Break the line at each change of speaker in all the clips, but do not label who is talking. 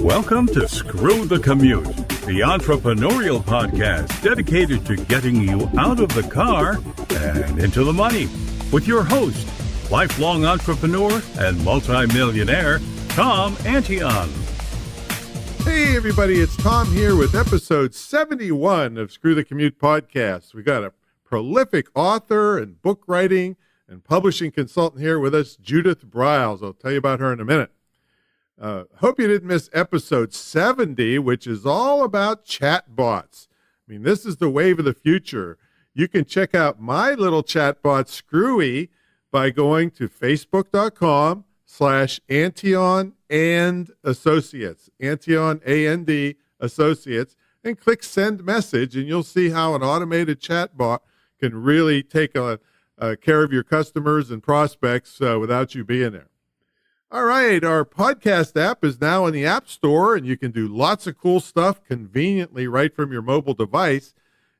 Welcome to Screw the Commute, the entrepreneurial podcast dedicated to getting you out of the car and into the money. With your host, lifelong entrepreneur and multimillionaire, Tom Antion.
Hey everybody, it's Tom here with episode 71 of Screw the Commute podcast. We got a prolific author and book writing and publishing consultant here with us, Judith Briles. I'll tell you about her in a minute. Hope you didn't miss episode 70, which is all about chatbots. I mean, this is the wave of the future. You can check out my little chatbot, Screwy, by going to facebook.com/Antion and Associates, Antion, A-N-D, Associates, and click send message, and you'll see how an automated chatbot can really take care of your customers and prospects without you being there. All right, our podcast app is now in the App Store, and you can do lots of cool stuff conveniently right from your mobile device.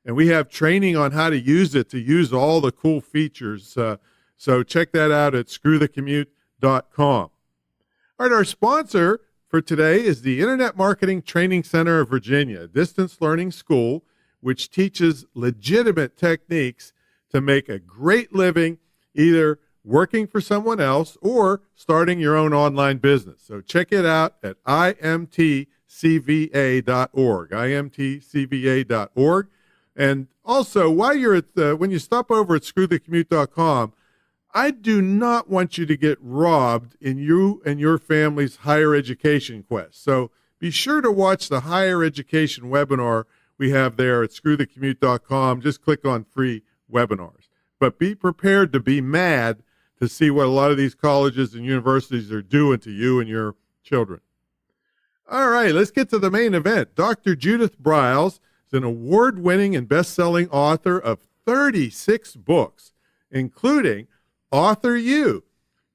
And we have training on how to use it to use all the cool features. So check that out at screwthecommute.com. All right, our sponsor for today is the Internet Marketing Training Center of Virginia, a distance learning school which teaches legitimate techniques to make a great living, either working for someone else or starting your own online business. So check it out at imtcva.org, imtcva.org. And also, while you're when you stop over at screwthecommute.com, I do not want you to get robbed in you and your family's higher education quest. So be sure to watch the higher education webinar we have there at screwthecommute.com. Just click on free webinars. But be prepared to be mad to see what a lot of these colleges and universities are doing to you and your children. All right, let's get to the main event. Dr. Judith Briles is an award-winning and best-selling author of 36 books, including Author You,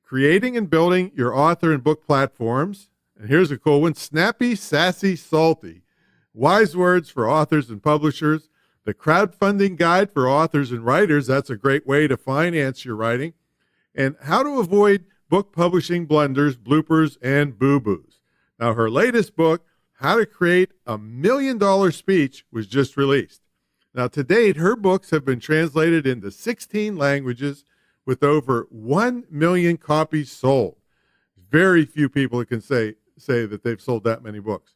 Creating and Building Your Author and Book Platforms. And here's a cool one, Snappy, Sassy, Salty, Wise Words for Authors and Publishers, the Crowdfunding Guide for Authors and Writers. That's a great way to finance your writing. And How to Avoid Book Publishing Blunders, Bloopers, and Boo-Boos. Now, her latest book, How to Create a $1 Million Speech, was just released. Now, to date, her books have been translated into 16 languages with over 1 million copies sold. Very few people can say that they've sold that many books.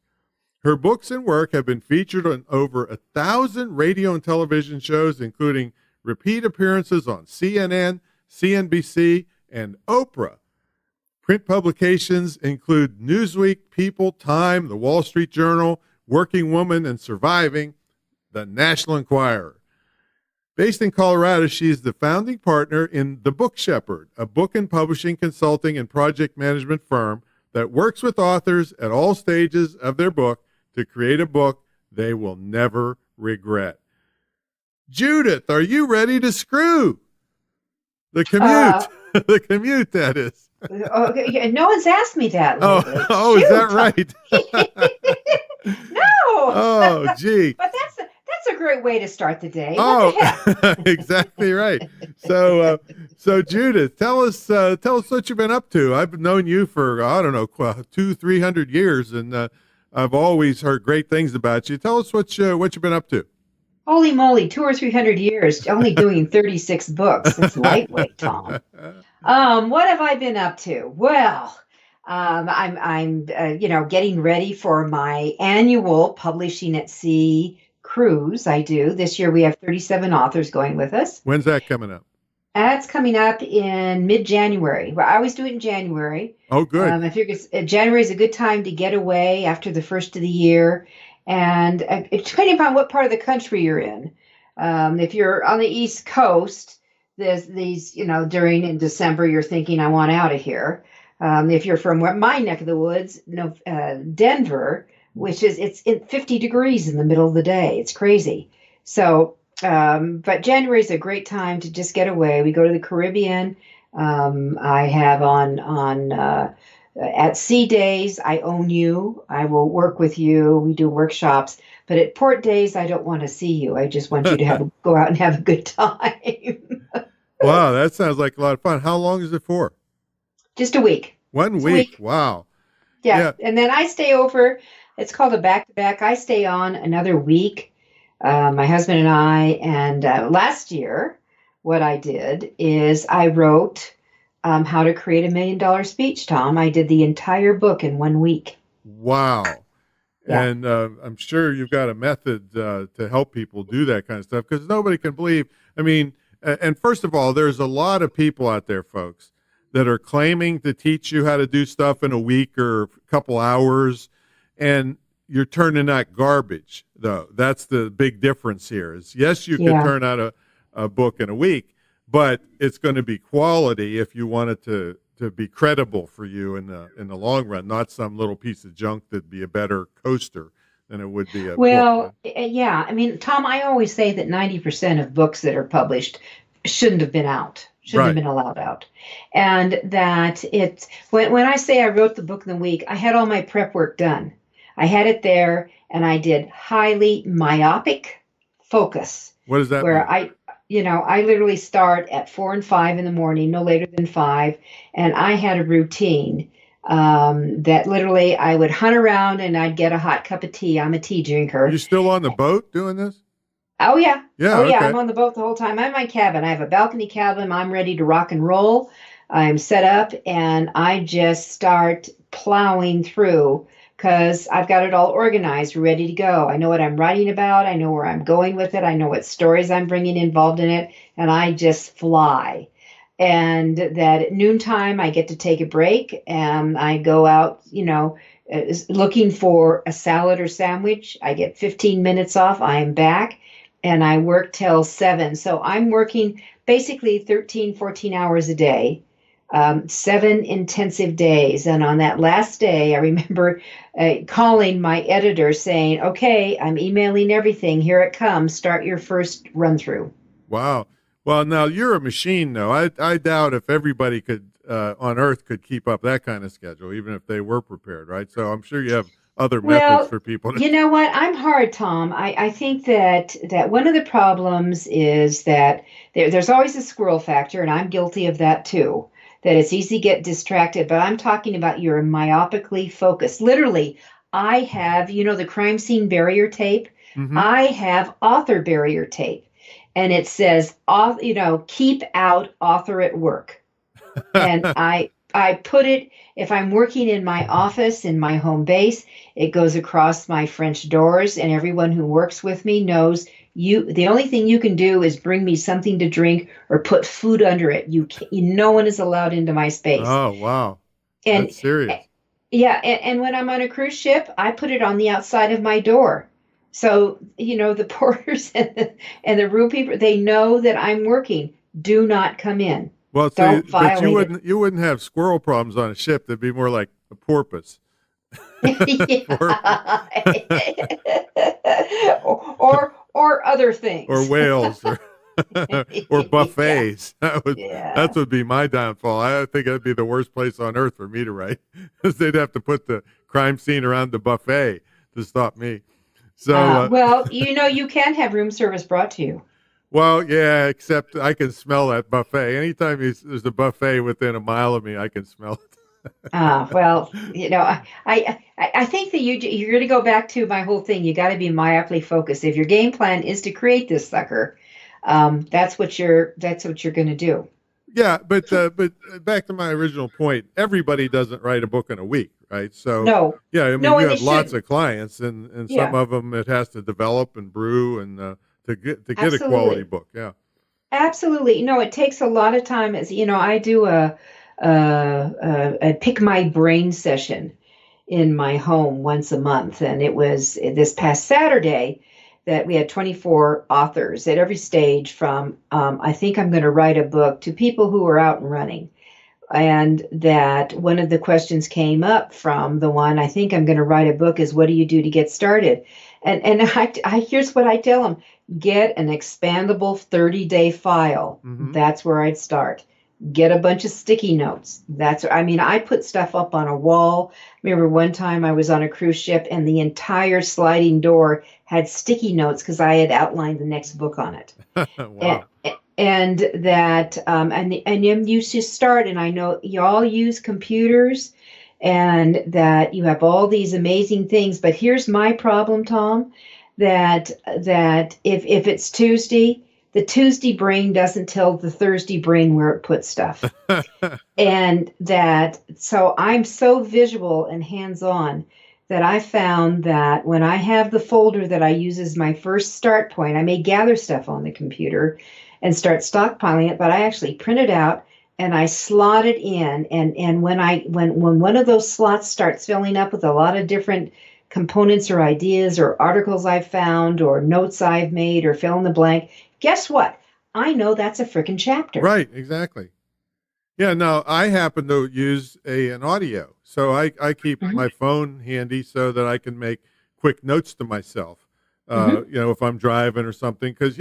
Her books and work have been featured on over 1,000 radio and television shows, including repeat appearances on CNN, CNBC, and Oprah. Print publications include Newsweek, People, Time, The Wall Street Journal, Working Woman and Surviving, The National Enquirer. Based in Colorado, she is the founding partner in The Book Shepherd, a book and publishing consulting and project management firm that works with authors at all stages of their book to create a book they will never regret. Judith, are you ready to screw? The commute. The commute, that is.
Okay, no one's asked me that lately.
Oh, is that right?
No.
Oh, gee.
But that's a great way to start the day.
Oh, exactly right. So Judith, tell us what you've been up to. I've known you for, 200-300 years, and I've always heard great things about you. Tell us what you've been up to.
Holy moly, 200 or 300 years, only doing 36 books. It's lightweight, Tom. What have I been up to? Well, I'm getting ready for my annual Publishing at Sea cruise. I do. This year we have 37 authors going with us.
When's that coming up?
That's coming up in mid-January. Well, I always do it in January.
Oh, good.
I figure January is a good time to get away after the first of the year. And depending upon what part of the country you're in, if you're on the East Coast, there's these, during in December, you're thinking, I want out of here. If you're from my neck of the woods, Denver, it's 50 degrees in the middle of the day. It's crazy. So, but January is a great time to just get away. We go to the Caribbean. I have on at Sea Days, I own you. I will work with you. We do workshops. But at Port Days, I don't want to see you. I just want you to go out and have a good time.
Wow, that sounds like a lot of fun. How long is it for?
Just a week.
1 week. Wow.
Yeah. And then I stay over. It's called a back-to-back. I stay on another week, my husband and I. And last year, what I did is I wrote How to Create a $1 Million Speech, Tom. I did the entire book in 1 week.
Wow.
Yeah.
And I'm sure you've got a method to help people do that kind of stuff, because nobody can believe. I mean, and first of all, there's a lot of people out there, folks, that are claiming to teach you how to do stuff in a week or a couple hours, and you're turning out garbage, though. That's the big difference here. Is yes, you can turn out a book in a week, but it's going to be quality if you want it to be credible for you in the long run, not some little piece of junk that'd be a better coaster than it would be a book.
Yeah. I mean, Tom, I always say that 90% of books that are published shouldn't have been out, shouldn't have been allowed out. And that when I say I wrote the book in the week, I had all my prep work done. I had it there, and I did highly myopic focus.
What does that mean?
I literally start at 4 and 5 in the morning, no later than 5. And I had a routine that literally I would hunt around and I'd get a hot cup of tea. I'm a tea drinker.
You still on the boat doing this?
Oh, yeah.
Yeah.
Okay.
I'm
on the boat the whole time. I'm in my cabin. I have a balcony cabin. I'm ready to rock and roll. I'm set up, and I just start plowing through because I've got it all organized, ready to go. I know what I'm writing about. I know where I'm going with it. I know what stories I'm bringing involved in it, and I just fly. And that at noontime, I get to take a break, and I go out, looking for a salad or sandwich. I get 15 minutes off. I am back, and I work till 7. So I'm working basically 13, 14 hours a day. 7 intensive days. And on that last day, I remember calling my editor saying, okay, I'm emailing everything. Here it comes. Start your first run through.
Wow. Well, now you're a machine, though. I doubt if everybody could on Earth could keep up that kind of schedule, even if they were prepared, right? So I'm sure you have other methods for people.
You know what? I'm hard, Tom. I think that one of the problems is that there's always a squirrel factor, and I'm guilty of that too. That it's easy to get distracted, but I'm talking about you're myopically focused. Literally, I have, the crime scene barrier tape. Mm-hmm. I have author barrier tape, and it says, keep out author at work. And I put it, if I'm working in my office, in my home base, it goes across my French doors, and everyone who works with me knows the only thing you can do is bring me something to drink or put food under it. No one is allowed into my space.
Oh, wow.
And
that's serious.
Yeah. And when I'm on a cruise ship, I put it on the outside of my door. So, the porters and the room people, they know that I'm working. Do not come in.
Well,
Don't
but
violate
you wouldn't have squirrel problems on a ship. They'd be more like a porpoise.
or other things,
or whales, or buffets. That would be my downfall. I think that'd be the worst place on earth for me to write, because they'd have to put the crime scene around the buffet to stop me. So,
you can have room service brought to you.
Well, yeah, except I can smell that buffet. Anytime there's a buffet within a mile of me, I can smell it.
I think that you're going to go back to my whole thing. You got to be myopically focused. If your game plan is to create this sucker, that's what you're going to do.
Yeah, but back to my original point, everybody doesn't write a book in a week, right? So
no.
Yeah, I mean, you have lots of clients, and some of them it has to develop and brew and to get a quality book. Yeah, absolutely.
No, it takes a lot of time. As I do a pick my brain session in my home once a month, and it was this past Saturday that we had 24 authors at every stage from I think I'm going to write a book to people who are out and running. And that one of the questions came up from the one, I think I'm going to write a book, is what do you do to get started? And I here's what I tell them: get an expandable 30-day file. Mm-hmm. That's where I'd start. Get a bunch of sticky notes. I put stuff up on a wall. Remember one time I was on a cruise ship and the entire sliding door had sticky notes because I had outlined the next book on it.
Wow.
And that, and you should start, and I know you all use computers, and that you have all these amazing things. But here's my problem, Tom, that if it's Tuesday, the Tuesday brain doesn't tell the Thursday brain where it puts stuff. And that, so I'm so visual and hands-on that I found that when I have the folder that I use as my first start point, I may gather stuff on the computer and start stockpiling it, but I actually print it out and I slot it in. And when one of those slots starts filling up with a lot of different components or ideas or articles I've found or notes I've made or fill in the blank, guess what? I know that's a frickin' chapter.
Right, exactly. Yeah, now I happen to use an audio. So I keep my phone handy so that I can make quick notes to myself, if I'm driving or something. Because,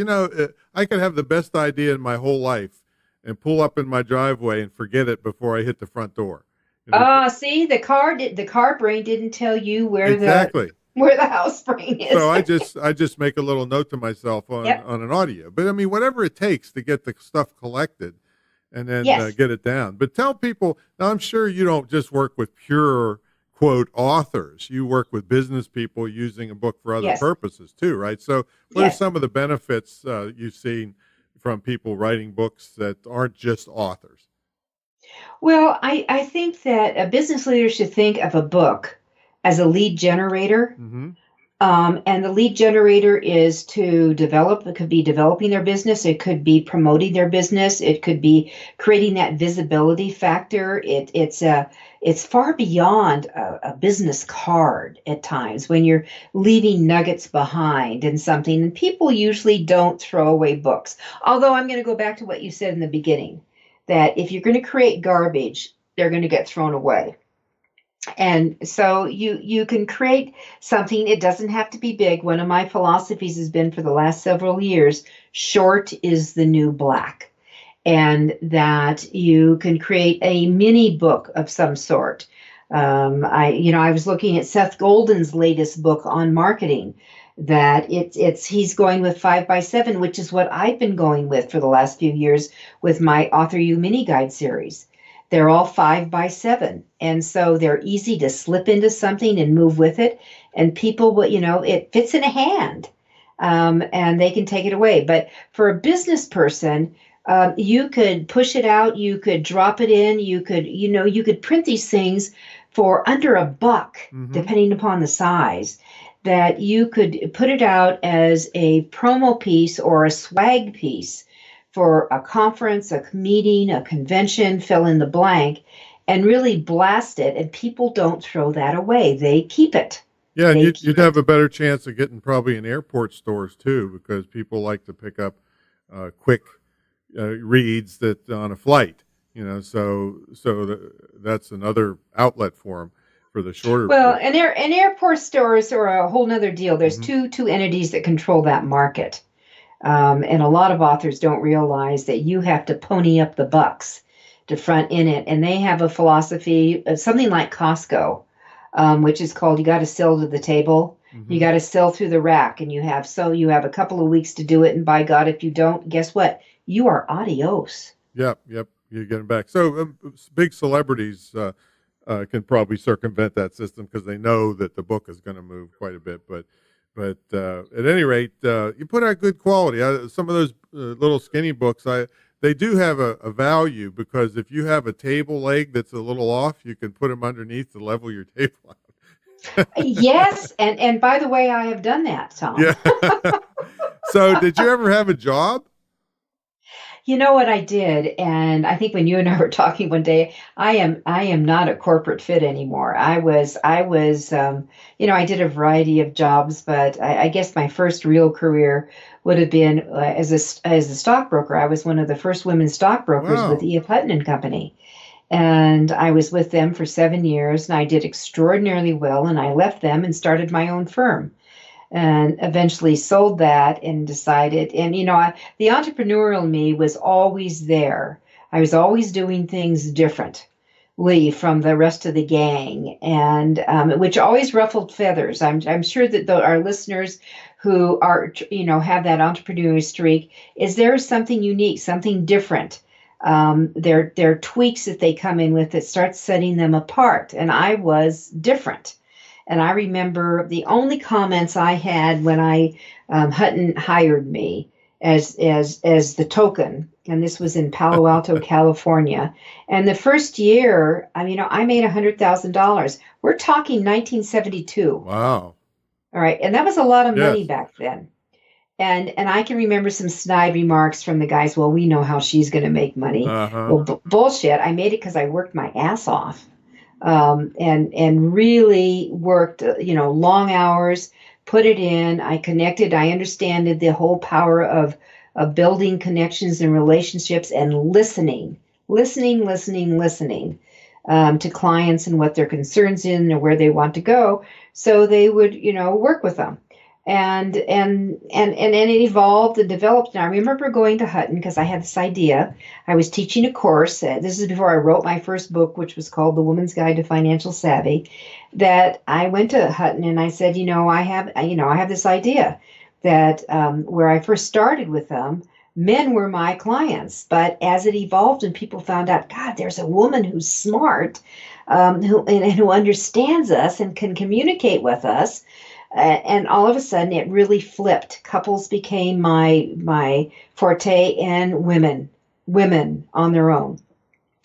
I could have the best idea in my whole life and pull up in my driveway and forget it before I hit the front door.
See, the car brain didn't tell you where
exactly.
Where the house brain is.
So I just make a little note to myself on an audio. But I mean, whatever it takes to get the stuff collected and then get it down. But tell people, now I'm sure you don't just work with pure, quote, authors. You work with business people using a book for other purposes too, right? So what are some of the benefits you've seen from people writing books that aren't just authors?
Well, I think that a business leader should think of a book as a lead generator. And the lead generator is to develop. It could be developing their business. It could be promoting their business. It could be creating that visibility factor. It's far beyond a business card at times when you're leaving nuggets behind and something. And people usually don't throw away books. Although I'm going to go back to what you said in the beginning, that if you're going to create garbage, they're going to get thrown away. And so you can create something. It doesn't have to be big. One of my philosophies has been for the last several years, short is the new black. And that you can create a mini book of some sort. I was looking at Seth Godin's latest book on marketing, that he's going with 5x7, which is what I've been going with for the last few years with my Author You mini guide series. They're all 5x7. And so they're easy to slip into something and move with it. And people will, it fits in a hand and they can take it away. But for a business person, you could push it out. You could drop it in. You could print these things for under $1, depending upon the size, that you could put it out as a promo piece or a swag piece for a conference, a meeting, a convention, fill in the blank, and really blast it. And people don't throw that away. They keep it.
Yeah, and you'd have a better chance of getting probably in airport stores too, because people like to pick up quick reads that on a flight, so that's another outlet for them for the shorter.
Well, and airport stores are a whole nother deal. There's two entities that control that market. And a lot of authors don't realize that you have to pony up the bucks to front in it. And they have a philosophy of something like Costco, which is called, you got to sell to the table. You got to sell through the rack. And you have a couple of weeks to do it. And by God, if you don't, guess what? You are adios. Yep.
You're getting back. So big celebrities can probably circumvent that system because they know that the book is going to move quite a bit. But at any rate, you put out good quality. Some of those little skinny books, they do have a value, because if you have a table leg that's a little off, you can put them underneath to level your table out.
Yes, and by the way, I have done that, Tom.
Yeah. So did you ever have a job?
You know what I did, and I think when you and I were talking one day, I am not a corporate fit anymore. I was, I did a variety of jobs, but I guess my first real career would have been as a stockbroker. I was one of the first women stockbrokers with E.F. Hutton and Company, and I was with them for 7 years, and I did extraordinarily well, and I left them and started my own firm. And eventually sold that and decided, and the entrepreneurial me was always there. I was always doing things differently from the rest of the gang, and which always ruffled feathers. I'm sure that our listeners who are have that entrepreneurial streak, is there something unique, something different There are tweaks that they come in with that start setting them apart. And I was different. And I remember the only comments I had when Hutton hired me as the token, and this was in Palo Alto, California. And the first year, I made $100,000. We're talking 1972.
Wow.
All right, and that was a lot of money
Yes.
back then. And I can remember some snide remarks from the guys. Well, we know how she's going to make money.
Uh-huh.
Well, bullshit. I made it because I worked my ass off, and really worked, long hours. Put it in. I connected. I understood the whole power of building connections and relationships and listening to clients and what their concerns in and where they want to go, so they would, work with them. And it evolved and developed. And I remember going to Hutton because I had this idea. I was teaching a course. This is before I wrote my first book, which was called The Woman's Guide to Financial Savvy. That I went to Hutton and I said, I have this idea that where I first started with them, men were my clients. But as it evolved and people found out, God, there's a woman who's smart, who understands us and can communicate with us. And all of a sudden, it really flipped. Couples became my forte, and women on their own.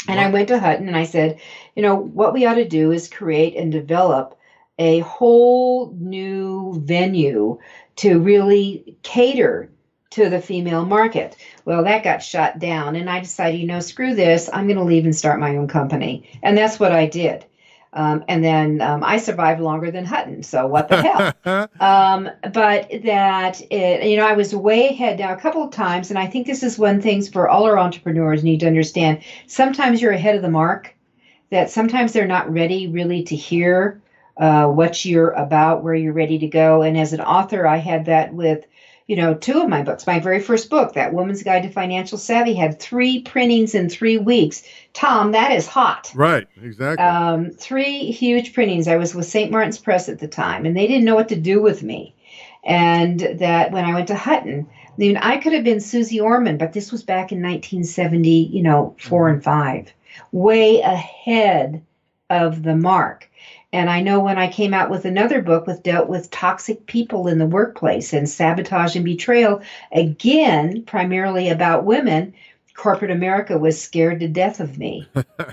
And I went to Hutton and I said, what we ought to do is create and develop a whole new venue to really cater to the female market. Well, that got shot down, and I decided, screw this. I'm going to leave and start my own company. And that's what I did. And then I survived longer than Hutton, so what the hell? But that, I was way ahead now a couple of times, and I think this is one thing for all our entrepreneurs need to understand. Sometimes you're ahead of the mark, that sometimes they're not ready really to hear what you're about, where you're ready to go. And as an author, I had that with two of my books. My very first book, that Woman's Guide to Financial Savvy, had 3 printings in 3 weeks. Tom, that is hot.
Right, exactly.
3 huge printings. I was with St. Martin's Press at the time, and they didn't know what to do with me. And that when I went to Hutton, I could have been Susie Orman, but this was back in 1970, 4 and 5, way ahead of the mark. And I know when I came out with another book dealt with toxic people in the workplace and sabotage and betrayal, again, primarily about women, corporate America was scared to death of me.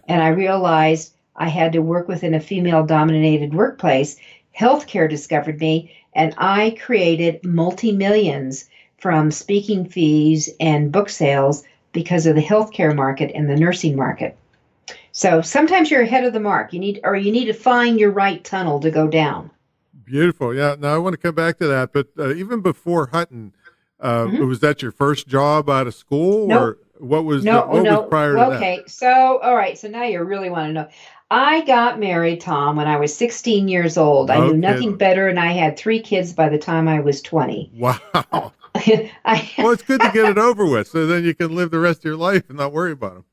And I realized I had to work within a female-dominated workplace. Healthcare discovered me, and I created multi-millions from speaking fees and book sales because of the healthcare market and the nursing market. So sometimes you're ahead of the mark. You need to find your right tunnel to go down.
Beautiful. Yeah. Now I want to come back to that, but even before Hutton, was that your first job out of school,
Nope.
or what was was prior to that?
Okay. So, all right. So now you really want to know. I got married, Tom, when I was 16 years old. I knew nothing better, and I had 3 kids by the time I was 20.
Wow. Well, it's good to get it over with, so then you can live the rest of your life and not worry about them.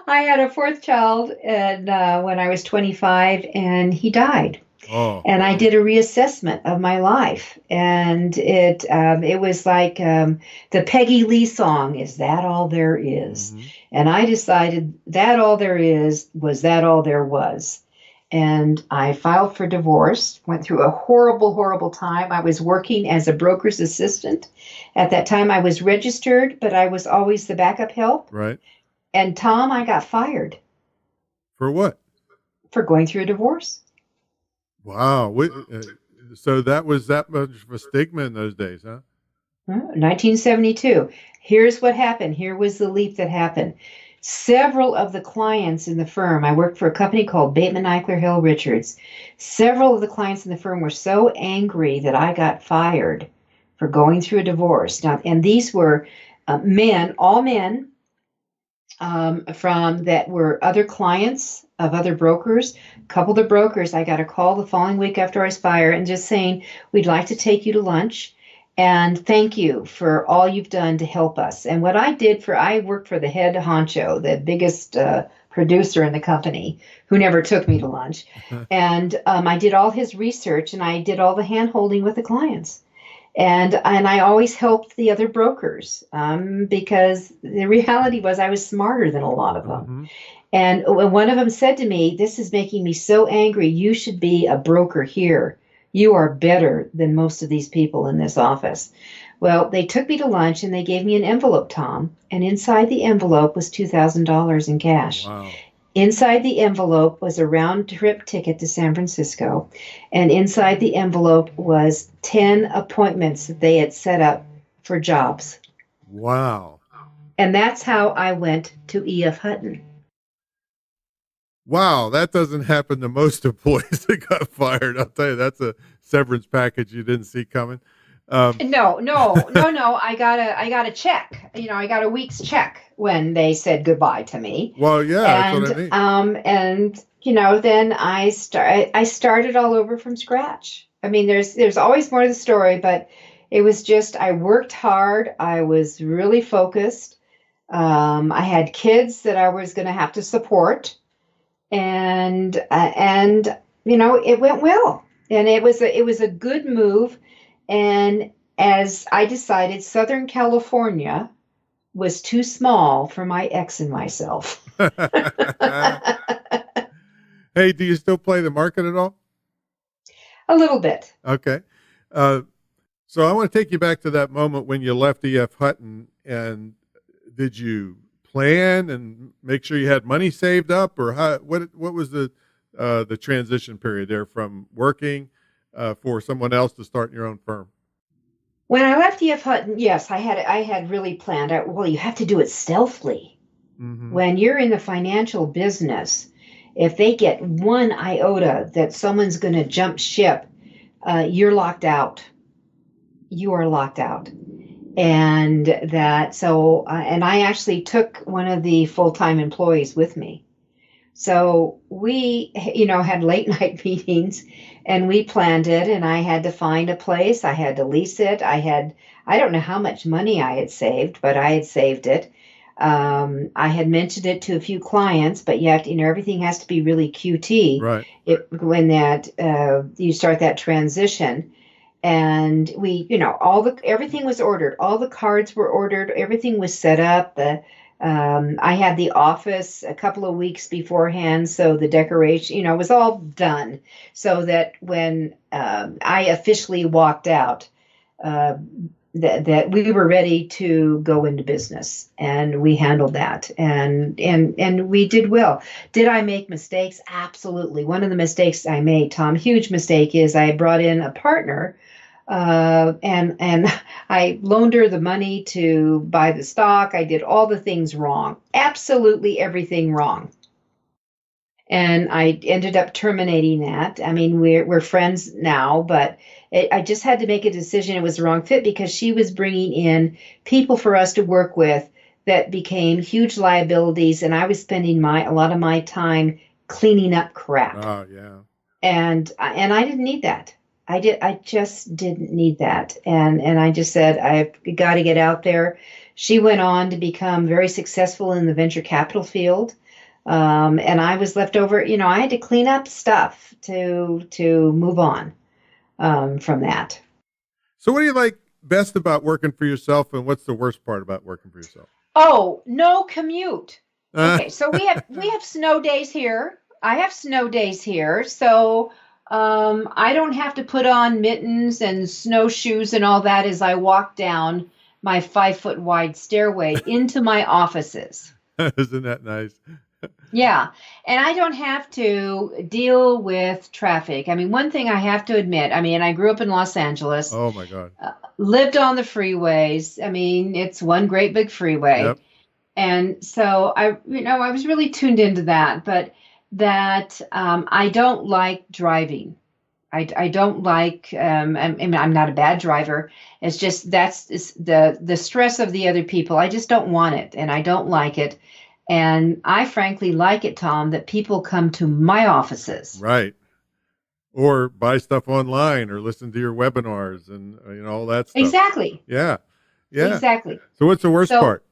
I had a 4th child, and when I was 25, and he died.
Oh.
And I did a reassessment of my life, and it was like the Peggy Lee song, "Is That All There Is?" Mm-hmm. And I decided that all there is was that all there was. And I filed for divorce, went through a horrible, horrible time. I was working as a broker's assistant. At that time, I was registered, but I was always the backup help.
Right.
And Tom, I got fired.
For what?
For going through a divorce.
Wow. So that was that much of a stigma in those days, huh?
1972. Here's what happened. Here was the leap that happened. Several of the clients in the firm, I worked for a company called Bateman, Eichler, Hill, Richards. Several of the clients in the firm were so angry that I got fired for going through a divorce. Now, and these were men, all men, from that were other clients of other brokers. A couple of the brokers, I got a call the following week after I was fired and just saying, we'd like to take you to lunch and thank you for all you've done to help us. And what I worked for the head honcho, the biggest producer in the company, who never took me to lunch. And I did all his research and I did all the hand holding with the clients. And I always helped the other brokers because the reality was I was smarter than a lot of them.
Mm-hmm.
And one of them said to me, "This is making me so angry. You should be a broker here. You are better than most of these people in this office." Well, they took me to lunch and they gave me an envelope, Tom. And inside the envelope was $2,000 in cash.
Wow.
Inside the envelope was a round trip ticket to San Francisco. And inside the envelope was 10 appointments that they had set up for jobs.
Wow.
And that's how I went to E.F. Hutton.
Wow, that doesn't happen to most employees that got fired. I'll tell you, that's a severance package you didn't see coming.
No. I got a check. I got a week's check when they said goodbye to me.
Well, yeah,
And
that's what I mean.
then I started all over from scratch. I mean, there's always more to the story, but it was just I worked hard. I was really focused. I had kids that I was going to have to support, and it went well, and it was a good move. And as I decided, Southern California was too small for my ex and myself.
Hey, do you still play the market at all?
A little bit.
Okay. So I want to take you back to that moment when you left E.F. Hutton, and did you plan and make sure you had money saved up, or what was the transition period there from working for someone else to start your own firm?
When I left E.F. Hutton, yes, I had really planned. Well, you have to do it stealthily.
Mm-hmm.
When you're in the financial business, if they get one iota that someone's going to jump ship, you're locked out. You are locked out. And I actually took one of the full-time employees with me. So we, had late night meetings and we planned it, and I had to find a place. I had to lease it. I don't know how much money I had saved, but I had saved it. I had mentioned it to a few clients, but yet, everything has to be really QT.
Right.
When you start that transition. And we, everything was ordered. All the cards were ordered. Everything was set up. I had the office a couple of weeks beforehand, so the decoration, was all done, so that when I officially walked out, that we were ready to go into business, and we handled that, and we did well. Did I make mistakes? Absolutely. One of the mistakes I made, Tom, huge mistake, is I brought in a partner. And I loaned her the money to buy the stock. I did all the things wrong, absolutely everything wrong. And I ended up terminating that. I mean, we're friends now, but I just had to make a decision. It was the wrong fit because she was bringing in people for us to work with that became huge liabilities, and I was spending a lot of my time cleaning up crap.
Oh, yeah.
And I didn't need that. I just didn't need that. And I just said, I've got to get out there. She went on to become very successful in the venture capital field. And I was left over, I had to clean up stuff to move on from that.
So what do you like best about working for yourself, and what's the worst part about working for yourself?
Oh, no commute. Okay, so we have snow days here. I have snow days here. So I don't have to put on mittens and snowshoes and all that as I walk down my 5-foot wide stairway into my offices.
Isn't that nice?
Yeah. And I don't have to deal with traffic. I mean, one thing I have to admit, I grew up in Los Angeles.
Oh my God.
Lived on the freeways. I mean, it's one great big freeway.
Yep.
And so I was really tuned into that, but I don't like driving. I don't like, I'm not a bad driver. It's just, the stress of the other people. I just don't want it, and I don't like it. And I frankly like it, Tom, that people come to my offices.
Right. Or buy stuff online or listen to your webinars and, all that stuff.
Exactly.
Yeah. Yeah.
Exactly.
So what's the worst part?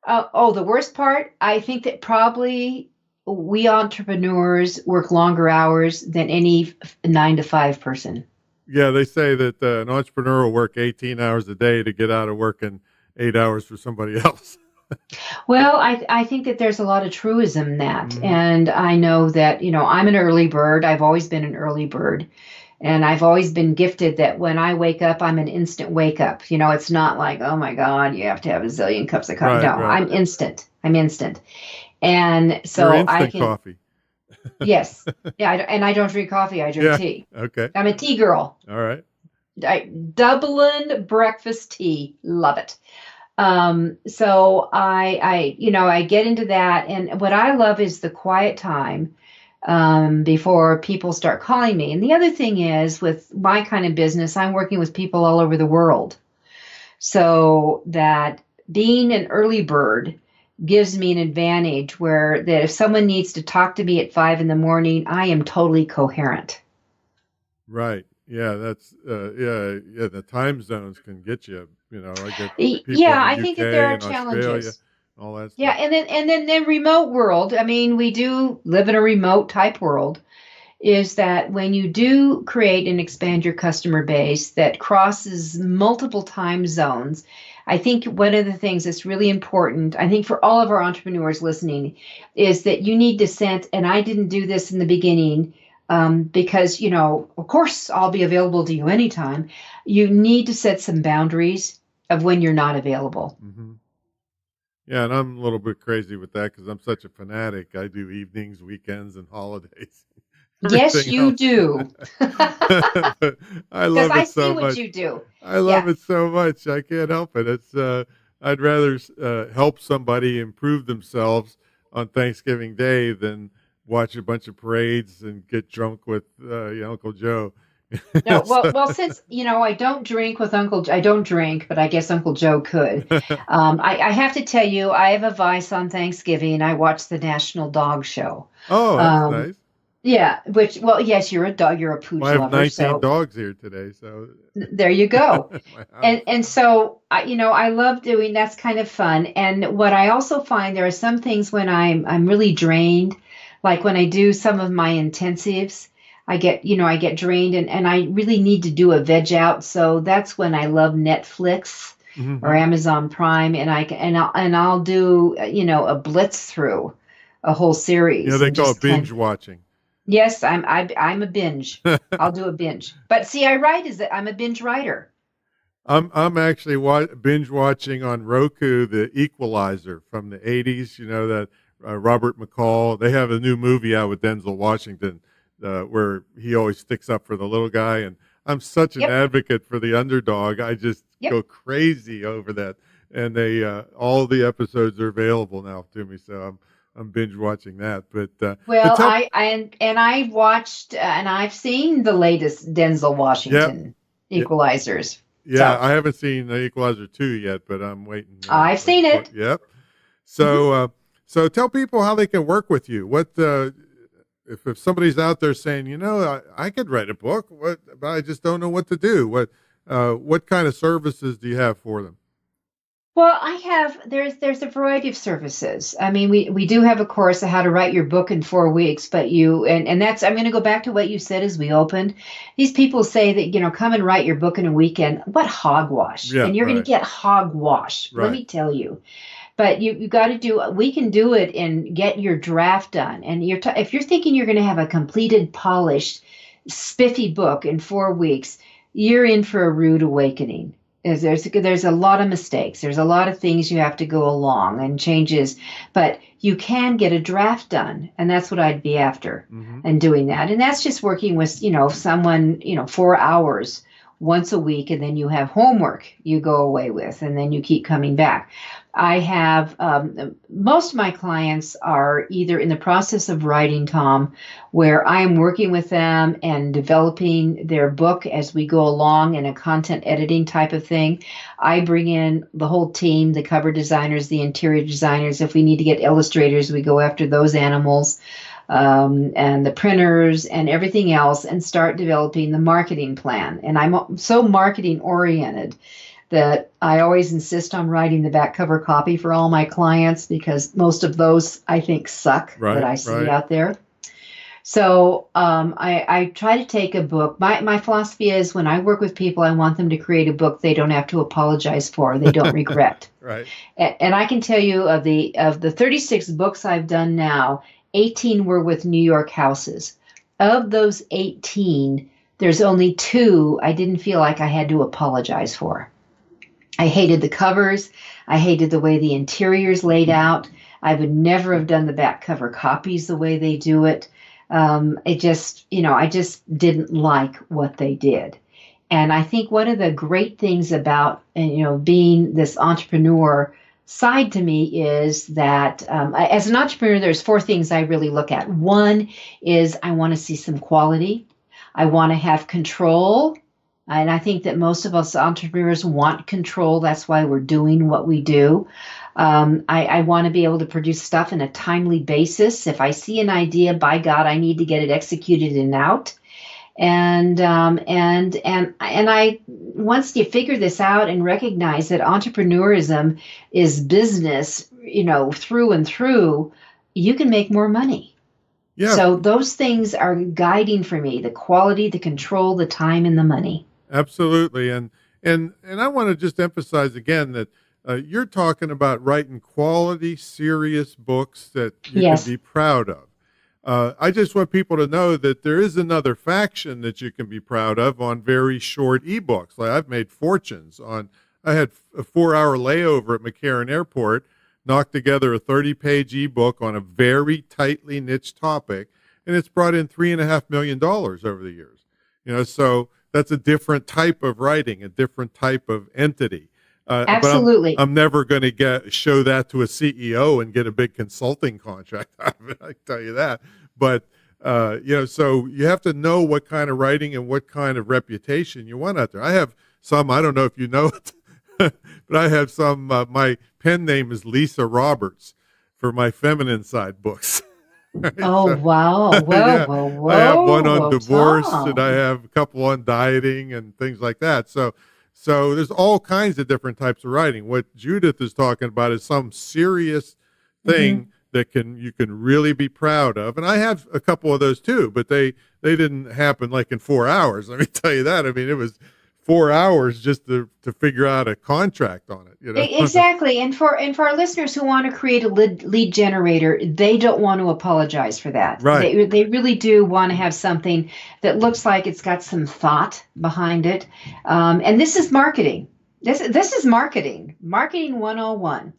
The worst part, I think that probably we entrepreneurs work longer hours than any 9 to 5 person.
Yeah, they say that an entrepreneur will work 18 hours a day to get out of working 8 hours for somebody else.
Well, I think that there's a lot of truism in that.
Hmm.
And I know that, I'm an early bird. I've always been an early bird. And I've always been gifted that when I wake up, I'm an instant wake up. It's not like, oh my God, you have to have a zillion cups of coffee. No,
Right, right.
I'm instant. I'm instant. And
You're
so I
instant
can,
coffee.
yes. Yeah. And I don't drink coffee. I drink
Yeah.
tea.
Okay.
I'm a tea girl.
All right.
Dublin breakfast tea. Love it. So I get into that. And what I love is the quiet time before people start calling me. And the other thing is, with my kind of business, I'm working with people all over the world. So that being an early bird gives me an advantage where that if someone needs to talk to me at 5 a.m, I am totally coherent.
Right. Yeah, that's yeah. The time zones can get you. I get people
Yeah,
in
I
the
think that there
UK
are
and Australia,
challenges.
all that
Yeah,
stuff.
and then the remote world. I mean, we do live in a remote type world. Is that when you do create and expand your customer base that crosses multiple time zones, I think one of the things that's really important, I think for all of our entrepreneurs listening, is that you need to set, and I didn't do this in the beginning because, of course, I'll be available to you anytime. You need to set some boundaries of when you're not available.
Hmm. Yeah, and I'm a little bit crazy with that because I'm such a fanatic. I do evenings, weekends, and holidays.
Yes,
Everything
you
else.
do.
But I
Because
love
I
it
see
so
what
much.
you do.
I love
Yeah.
it so much. I can't help it. I'd rather help somebody improve themselves on Thanksgiving Day than watch a bunch of parades and get drunk with Uncle Joe.
No, well,
So-
well, since I don't drink with I don't drink, but I guess Uncle Joe could. I have to tell you, I have a vice on Thanksgiving. I watch the National Dog Show.
Oh, that's
Um,
nice.
yeah, well, yes, you're a dog, you're a
Well,
pooch
I have
lover,
19
so
dogs here today, so
there you go.
in my house.
And so I love doing that's kind of fun. And what I also find there are some things when I'm really drained, like when I do some of my intensives, I get drained and I really need to do a veg out. So that's when I love Netflix or
Hmm.
Amazon Prime, and I'll do a blitz through a whole
Yeah,
series
they
and
call it
just kind.
binge watching.
Yes, I'm a binge. I'll do a binge. But see, I write is that I'm a binge writer.
I'm actually binge watching on Roku the Equalizer from the '80s. You know that Robert McCall. They have a new movie out with Denzel Washington where he always sticks up for the little guy, and I'm such an
Yep.
advocate for the underdog. I just
Yep.
go crazy over that, and they all the episodes are available now to me, so I'm binge watching that. But
Well,
tell
and I've watched and I've seen the latest Denzel
yeah.
Washington
Yeah,
Equalizers.
yeah,
So
I haven't seen Equalizer 2 yet, but I'm waiting.
I've seen it.
Yep.
Mhm.
So tell people how they can work with you. What if somebody's out there saying, I could write a book, but I just don't know what to do. What kind of services do you have for them?
Well, there's a variety of services. I mean, we do have a course on how to write your book in 4 weeks, but and that's I'm going to go back to what you said as we opened. These people say that, come and write your book in a weekend. What hogwash.
Yeah,
And you're going to
right,
get hogwash. Let
right.
me tell you. But you got to we can do it and get your draft done. And if you're thinking you're going to have a completed, polished, spiffy book in 4 weeks, you're in for a rude awakening. There's a lot of mistakes. There's a lot of things you have to go along and changes, but you can get a draft done, and that's what I'd be after
Hmm.
and doing that. And that's just working with someone 4 hours once a week, and then you have homework you go away with, and then you keep coming back. I have most of my clients are either in the process of writing, Tom, where I am working with them and developing their book as we go along in a content editing type of thing. I bring in the whole team, the cover designers, the interior designers. If we need to get illustrators, we go after those animals. And the printers and everything else, and start developing the marketing plan. And I'm so marketing oriented that I always insist on writing the back cover copy for all my clients because most of those I think suck that
Right,
I see
right.
out there. So I try to take a book. My philosophy is when I work with people, I want them to create a book they don't have to apologize for, they don't regret.
Right.
And I can tell you of the 36 books I've done now, 18 were with New York houses. Of those 18, there's only 2 I didn't feel like I had to apologize for. I hated the covers. I hated the way the interior's laid out. I would never have done the back cover copies the way they do it. I just didn't like what they did. And I think one of the great things about, being this entrepreneur side to me is that as an entrepreneur, there's 4 things I really look at. One is I want to see some quality. I want to have control. And I think that most of us entrepreneurs want control. That's why we're doing what we do. I want to be able to produce stuff in a timely basis. If I see an idea, by God, I need to get it executed and out. And I once you figure this out and recognize that entrepreneurism is business, through and through, you can make more money.
Yeah.
So those things are guiding for me: the quality, the control, the time, and the money.
Absolutely. And I want to just emphasize again that you're talking about writing quality, serious books that you
Yes.
can be proud of. I just want people to know that there is another faction that you can be proud of on very short ebooks. Like I've made fortunes on, I had a 4-hour layover at McCarran Airport, knocked together a 30-page ebook on a very tightly niche topic, and it's brought in $3.5 million over the years. So that's a different type of writing, a different type of entity.
Absolutely.
But I'm never going to show that to a CEO and get a big consulting contract out of it. I can tell you that. But so you have to know what kind of writing and what kind of reputation you want out there. I have some. I don't know if you know it, but I have some. My pen name is Lisa Roberts for my feminine side books. Right?
Oh, wow. Whoa,
Yeah.
whoa, whoa.
I have one on
Whoa,
divorce,
Tom.
and I have a couple on dieting and things like that. So there's all kinds of different types of writing. What Judith is talking about is some serious thing that you can really be proud of. And I have a couple of those too, but they didn't happen like in 4 hours. Let me tell you that. I mean, it was 4 hours just to figure out a contract on it.
Exactly. And for our listeners who want to create a lead generator, they don't want to apologize for that.
Right.
They really do want to have something that looks like it's got some thought behind it. And this is marketing. This is marketing 101.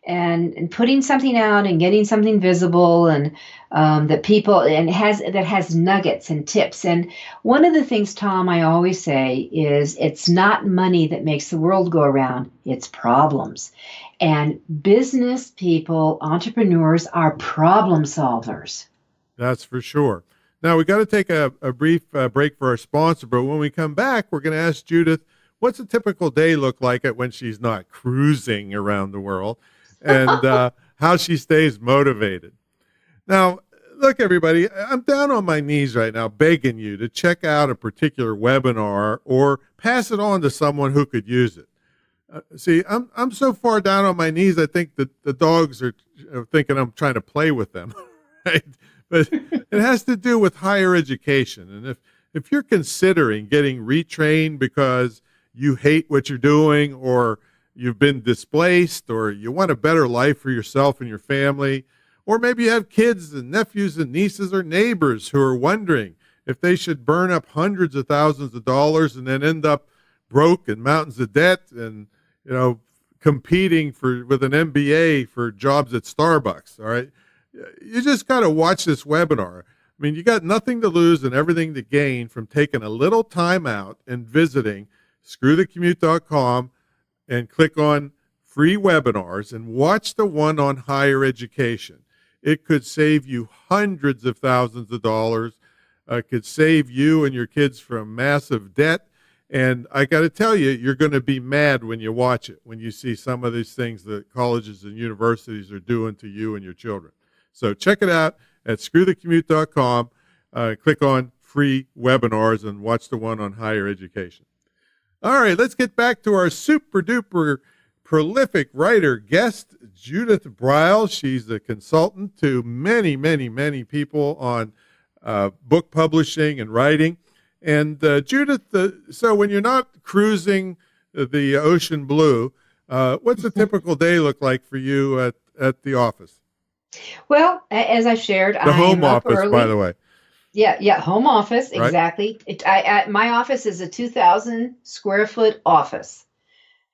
And putting something out and getting something visible and that people and has nuggets and tips. And one of the things, Tom, I always say is it's not money that makes the world go around, it's problems. And business people, entrepreneurs are problem solvers.
That's for sure. Now we got to take a brief break for our sponsor, but when we come back, we're going to ask Judith, what's a typical day look like when she's not cruising around the world? And how she stays motivated. Now, look, everybody, I'm down on my knees right now begging you to check out a particular webinar or pass it on to someone who could use it. See, I'm so far down on my knees, I think that the dogs are thinking I'm trying to play with them. Right? But it has to do with higher education. And if you're considering getting retrained because you hate what you're doing, or you've been displaced, or you want a better life for yourself and your family, or maybe you have kids and nephews and nieces or neighbors who are wondering if they should burn up hundreds of thousands of dollars and then end up broke and mountains of debt and, competing with an MBA for jobs at Starbucks. All right. You just got to watch this webinar. I mean, you got nothing to lose and everything to gain from taking a little time out and visiting screwthecommute.com and click on free webinars and watch the one on higher education. It could save you hundreds of thousands of dollars. Could save you and your kids from massive debt. And I got to tell you, you're going to be mad when you watch it, when you see some of these things that colleges and universities are doing to you and your children. So check it out at screwthecommute.com. Click on free webinars and watch the one on higher education. All right, let's get back to our super duper prolific writer guest, Judith Briles. She's a consultant to many, many, many people on book publishing and writing. And Judith, so when you're not cruising the ocean blue, what's a typical day look like for you at the office?
Well, as I've shared,
The home office, by the way.
Yeah, home office,
Right.
exactly. My office is a 2,000 square foot office.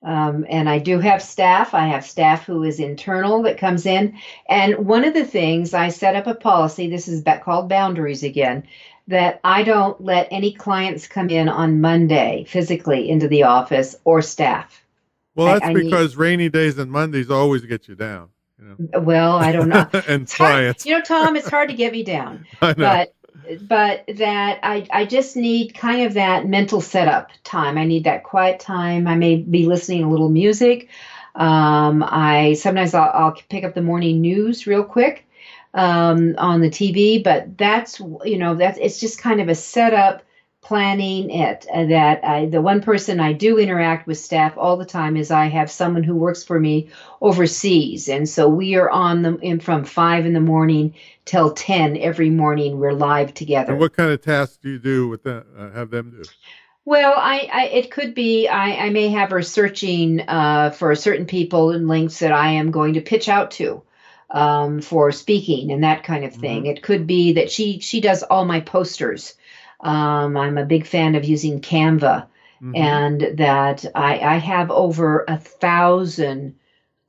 And I do have staff. I have staff who is internal that comes in. And one of the things I set up a policy, this is called boundaries again, that I don't let any clients come in on Monday physically into the office or staff.
Well, that's because rainy days and Mondays always get you down.
Well, I don't know.
And
It's hard,
clients.
Tom, it's hard to get me down.
I know.
But that I just need kind of that mental setup time. I need that quiet time. I may be listening to a little music. Sometimes I'll pick up the morning news real quick on the TV. But that's it's just kind of a setup, planning it. The one person I do interact with staff all the time is I have someone who works for me overseas, and so we are on from 5 in the morning till 10 every morning. We're live together.
And what kind of tasks do you do with that? Have them do?
Well, it could be I may have her searching for certain people and links that I am going to pitch out to for speaking and that kind of thing.
Mm-hmm.
It could be that she does all my posters. I'm a big fan of using Canva,
Mm-hmm.
and that I have over 1,000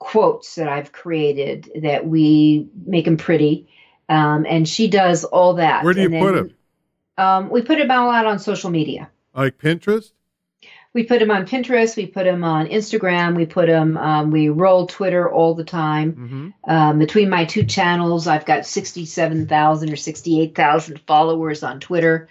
quotes that I've created that we make them pretty. And she does all that.
Where do you put them?
We put them all out on social media.
Like Pinterest?
We put them on Pinterest. We put them on Instagram. We put them. We roll Twitter all the time.
Mm-hmm.
Between my two channels, I've got 67,000 or 68,000 followers on Twitter.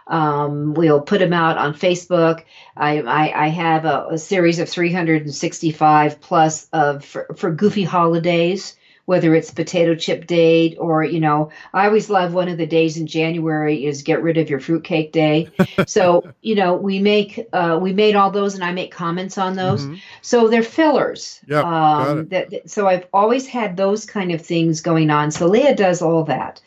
We'll put them out on Facebook. I have a series of 365 plus for goofy holidays, whether it's potato chip day or, I always love one of the days in January is get rid of your fruitcake day. So, we made all those and I make comments on those.
Mm-hmm.
So they're fillers.
Yep, got it.
So I've always had those kind of things going on. So Leah does all that.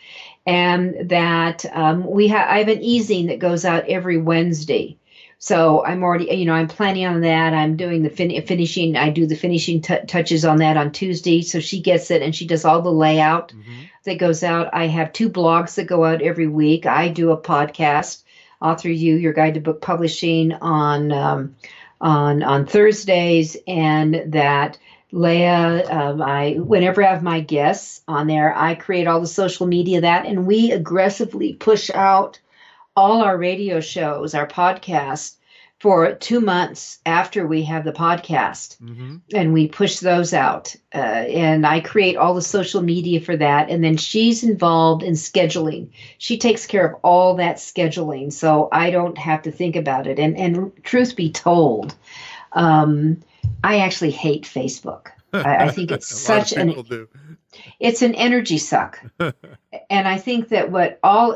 And that I have an easing that goes out every Wednesday. So I'm already, I'm planning on that. I'm doing the finishing. I do the finishing touches on that on Tuesday. So she gets it and she does all the layout that goes out. I have 2 blogs that go out every week. I do a podcast, Author You, Your Guide to Book Publishing on Thursdays, and that Leah, whenever I have my guests on there, I create all the social media and we aggressively push out all our radio shows, our podcasts, for 2 months after we have the podcast.
Mm-hmm.
And we push those out. And I create all the social media for that. And then she's involved in scheduling. She takes care of all that scheduling, so I don't have to think about it. And truth be told, I actually hate Facebook. I think it's such it's an energy suck. And I think that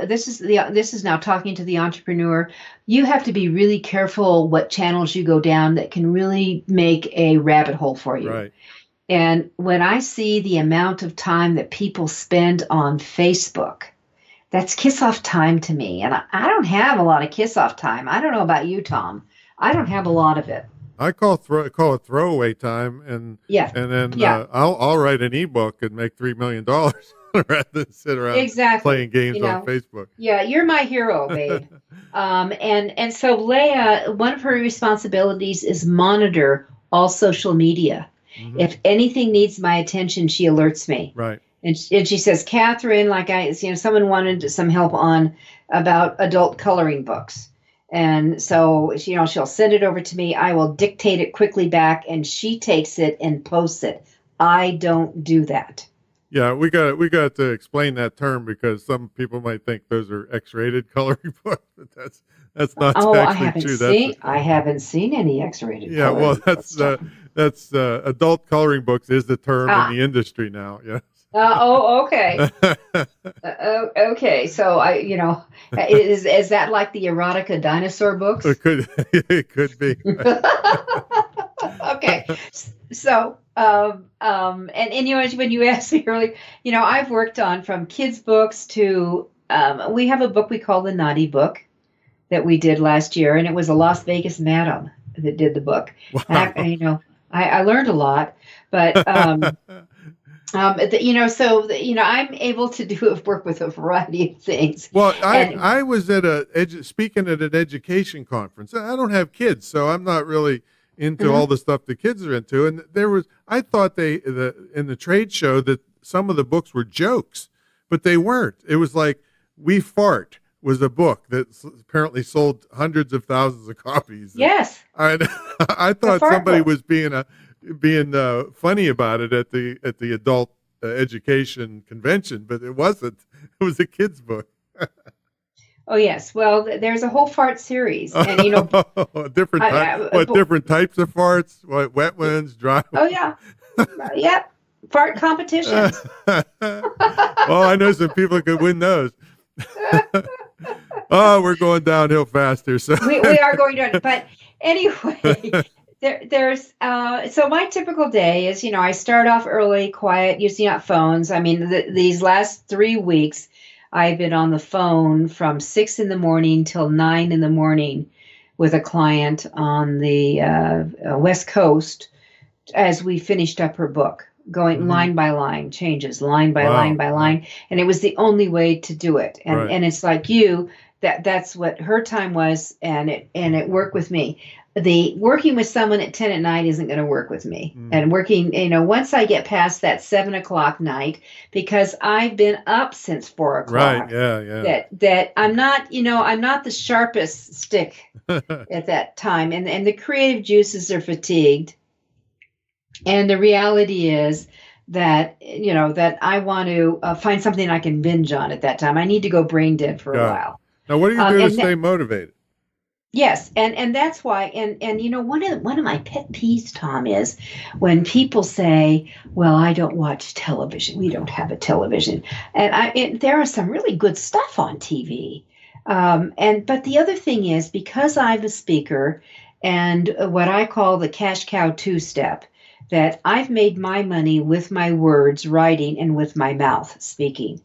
this is now talking to the entrepreneur. You have to be really careful what channels you go down that can really make a rabbit hole for you.
Right.
And when I see the amount of time that people spend on Facebook, that's kiss off time to me. And I don't have a lot of kiss off time. I don't know about you, Tom. I don't have a lot of it.
I call it throwaway time, and then I'll write an ebook and make $3 million rather than sit around playing games on Facebook.
Yeah, you're my hero, babe. And so Leah, one of her responsibilities is monitor all social media. Mm-hmm. If anything needs my attention, she alerts me.
Right.
And she says, Catherine, someone wanted some help about adult coloring books. And so, she'll send it over to me. I will dictate it quickly back, and she takes it and posts it. I don't do that.
Yeah, we got to explain that term because some people might think those are X-rated coloring books, but that's not actually true.
I haven't seen any X-rated.
Yeah, well, that's adult coloring books is the term in the industry now. Yeah.
Okay. Okay. So is that like the erotica dinosaur books?
It could be.
Okay. So, and when you asked me earlier, I've worked on from kids books to we have a book we call the Naughty Book that we did last year, and it was a Las Vegas madam that did the book.
Wow.
I learned a lot, but I'm able to work with a variety of things.
Well, I was at speaking at an education conference. I don't have kids, so I'm not really into all the stuff the kids are into. And I thought in the trade show that some of the books were jokes, but they weren't. It was like We Fart was a book that apparently sold hundreds of thousands of copies.
Yes.
I thought somebody was being funny about it at the adult education convention, but it wasn't. It was a kid's book.
Oh yes. Well, there's a whole fart series, and
different types of farts? What, wet ones, dry ones?
Oh yeah. Yep. Fart competitions.
Well, I know some people could win those. Oh, we're going downhill faster. So
we are going down. But anyway, there's so my typical day is, I start off early, quiet, using up phones. I mean, these last 3 weeks, I've been on the phone from 6 a.m. till 9 a.m. with a client on the West Coast as we finished up her book, going line by line, changes, line by line by line. And it was the only way to do it. And it's like that's what her time was, and it worked with me. The working with someone at 10 at night isn't going to work with me. And working, once I get past that 7 o'clock night, because I've been up since 4 o'clock.
Right. Yeah.
That I'm not, I'm not the sharpest stick at that time. And the creative juices are fatigued. And the reality is that, that I want to find something I can binge on at that time. I need to go brain dead for a while.
Now, what do you do to stay motivated?
Yes, and that's why, and one of my pet peeves, Tom, is when people say, "Well, I don't watch television. We don't have a television," and there is some really good stuff on TV. But the other thing is, because I'm a speaker, and what I call the cash cow two-step, that I've made my money with my words, writing, and with my mouth, speaking,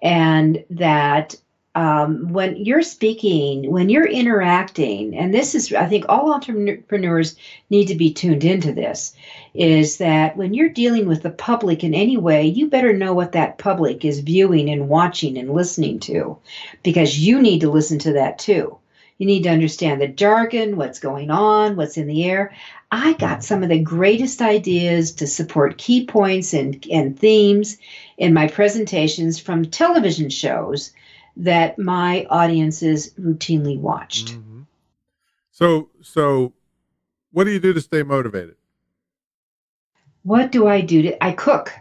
and that. When you're speaking, when you're interacting, and this is, I think all entrepreneurs need to be tuned into this, is that when you're dealing with the public in any way, you better know what that public is viewing and watching and listening to, because you need to listen to that too. You need to understand the jargon, what's going on, what's in the air. I got some of the greatest ideas to support key points and themes in my presentations from television shows that my audiences routinely watched.
Mm-hmm. So what do you do to stay motivated?
What do I do? I cook.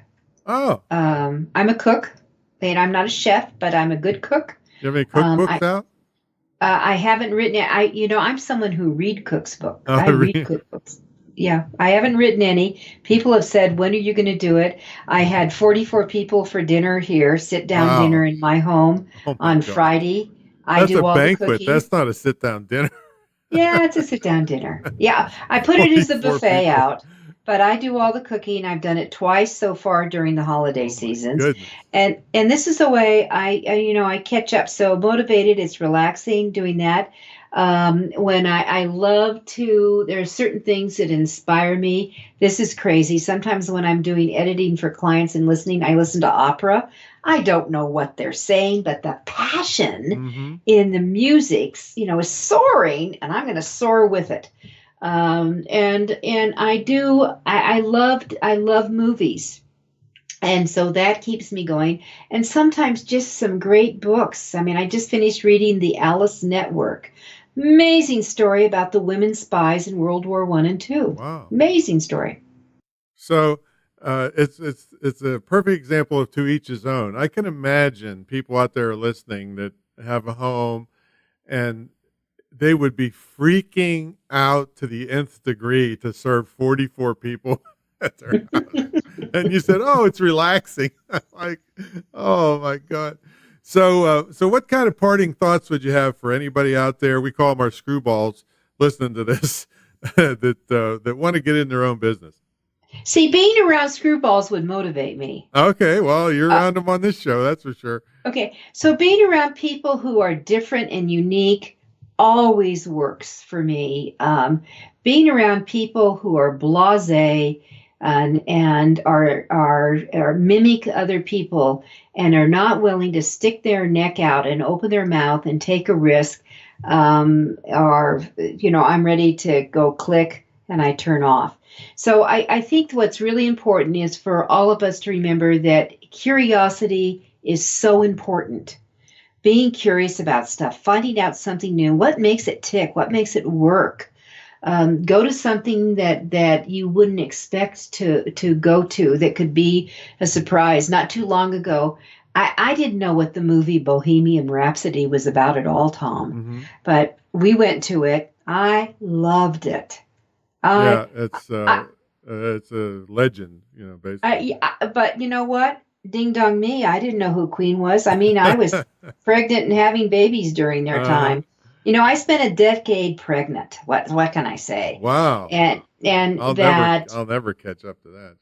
Oh.
I'm a cook, and I'm not a chef, but I'm a good cook.
You have any cookbooks out?
I haven't written it. I'm someone who read books.
Oh,
I read cookbooks. Yeah, I haven't written any. People have said, when are you going to do it? I had 44 people for dinner here, sit-down dinner in my home on Friday.
That's a banquet. That's not a sit-down dinner.
Yeah, it's a sit-down dinner. Yeah, I put it as a buffet out, but I do all the cooking. I've done it twice so far during the holiday seasons. And this is the way I catch up. So motivated, it's relaxing doing that. When I love to, there are certain things that inspire me. This is crazy. Sometimes when I'm doing editing for clients and listening, I listen to opera. I don't know what they're saying, but the passion in the music, is soaring, and I'm going to soar with it. And I love movies. And so that keeps me going. And sometimes just some great books. I mean, I just finished reading The Alice Network. Amazing story about the women spies in World War I and II.
Wow.
Amazing story.
So it's a perfect example of to each his own. I can imagine people out there listening that have a home and they would be freaking out to the nth degree to serve 44 people at their house. And you said, "Oh, it's relaxing." Like, oh my God. So what kind of parting thoughts would you have for anybody out there? We call them our screwballs listening to this that want to get in their own business.
See, being around screwballs would motivate me.
Okay, well, you're around them on this show, that's for sure.
Okay, so being around people who are different and unique always works for me. Being around people who are blasé and are mimic other people and are not willing to stick their neck out and open their mouth and take a risk, or I'm ready to go click and I turn off. So I think what's really important is for all of us to remember that curiosity is so important. Being curious about stuff, finding out something new, what makes it tick, what makes it work. Go to something that you wouldn't expect to go to that could be a surprise. Not too long ago, I didn't know what the movie Bohemian Rhapsody was about at all, Tom.
Mm-hmm.
But we went to it. I loved it.
It's a legend, basically.
But you know what? Ding dong me. I didn't know who Queen was. I mean, I was pregnant and having babies during their time. I spent a decade pregnant. What can I say?
Wow.
And
I'll never catch up to that.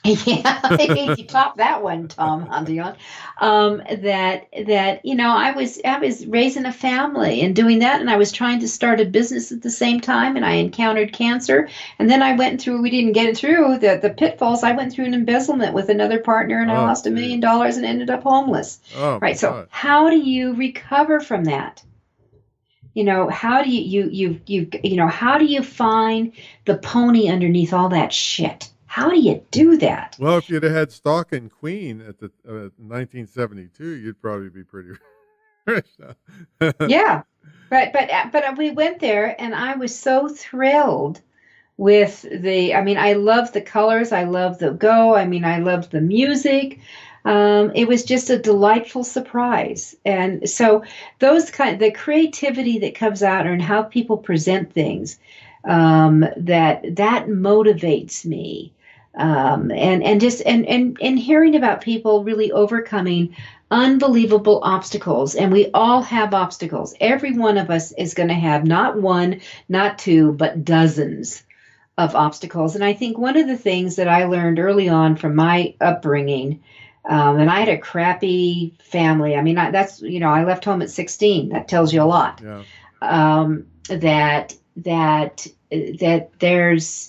Yeah, you top that one, Tom Hundion. I was raising a family and doing that, and I was trying to start a business at the same time, and I encountered cancer, and then I went through. We didn't get through the pitfalls. I went through an embezzlement with another partner, and I lost $1 million and ended up homeless.
Oh,
right. So how do you recover from that? How do how do you find the pony underneath all that shit? How do you do that?
Well, if you'd have had stock in Queen at the 1972, you'd probably be pretty rich.
Yeah, but we went there, and I was so thrilled with I loved the colors, I loved the I loved the music. It was just a delightful surprise, and so the creativity that comes out and how people present things, that motivates me. And hearing about people really overcoming unbelievable obstacles. And we all have obstacles. Every one of us is going to have not one, not two, but dozens of obstacles. And I think one of the things that I learned early on from my upbringing, and I had a crappy family. I left home at 16. That tells you a lot. Yeah. That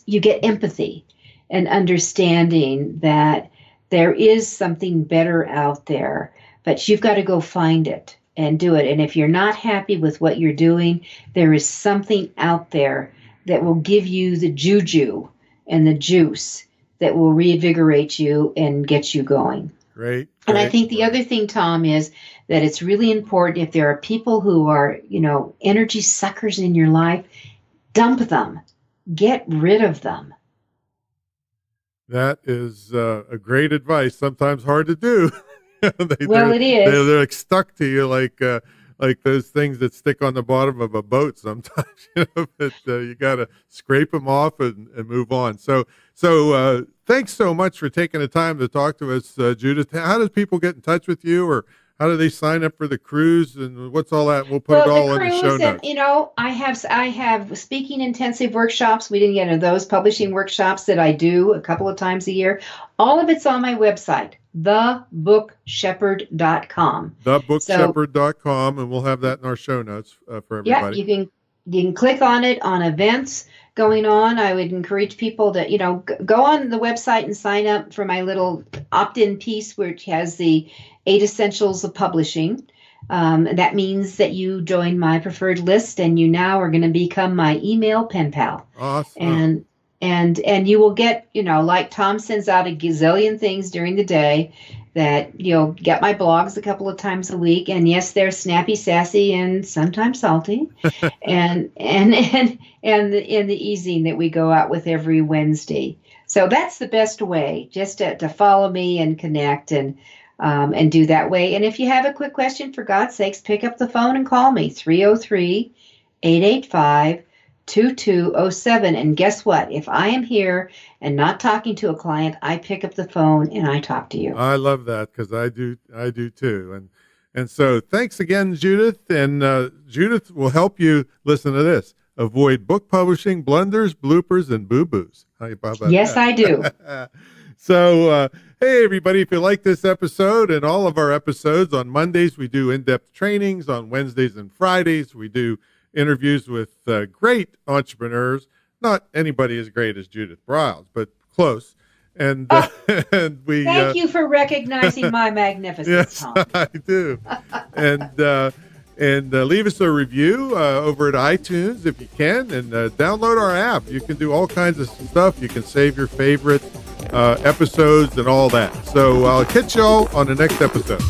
you get empathy and understanding that there is something better out there, but you've got to go find it and do it. And if you're not happy with what you're doing, there is something out there that will give you the juju and the juice that will reinvigorate you and get you going.
Great.
And I think the other thing, Tom, is that it's really important if there are people who are, energy suckers in your life, dump them, get rid of them.
That is a great advice. Sometimes hard to do.
It is.
They're like stuck to you, like those things that stick on the bottom of a boat. Sometimes, but you got to scrape them off and move on. So thanks so much for taking the time to talk to us, Judith. How does people get in touch with you, or how do they sign up for the cruise, and what's all that? We'll put it all in the show notes.
I have speaking intensive workshops. We didn't get into those publishing workshops that I do a couple of times a year. All of it's on my website, thebookshepherd.com.
Thebookshepherd.com, and we'll have that in our show notes for everybody.
Yeah, you can click on it on events going on. I would encourage people to, go on the website and sign up for my little opt-in piece, which has the 8 essentials of publishing. That means that you join my preferred list, and you now are going to become my email pen pal.
Awesome.
And you will get, like Tom sends out a gazillion things during the day, that you'll get my blogs a couple of times a week. And yes, they're snappy, sassy, and sometimes salty. and the e-zine that we go out with every Wednesday. So that's the best way, just to follow me and connect and do that way. And if you have a quick question, for God's sakes, pick up the phone and call me, 303-885-2207. And guess what? If I am here and not talking to a client, I pick up the phone and I talk to you.
I love that, because I do too. And so thanks again, Judith. And Judith will help you, listen to this, avoid book publishing blunders, bloopers, and boo-boos. How about
Yes,
that?
I do.
So, hey, everybody, if you like this episode and all of our episodes, on Mondays we do in-depth trainings. On Wednesdays and Fridays we do interviews with great entrepreneurs. Not anybody as great as Judith Briles, but close. And, and we
Thank you for recognizing my magnificence,
yes,
Tom.
I do. And leave us a review over at iTunes if you can, and download our app. You can do all kinds of stuff. You can save your favorite episodes and all that. So I'll catch y'all on the next episode.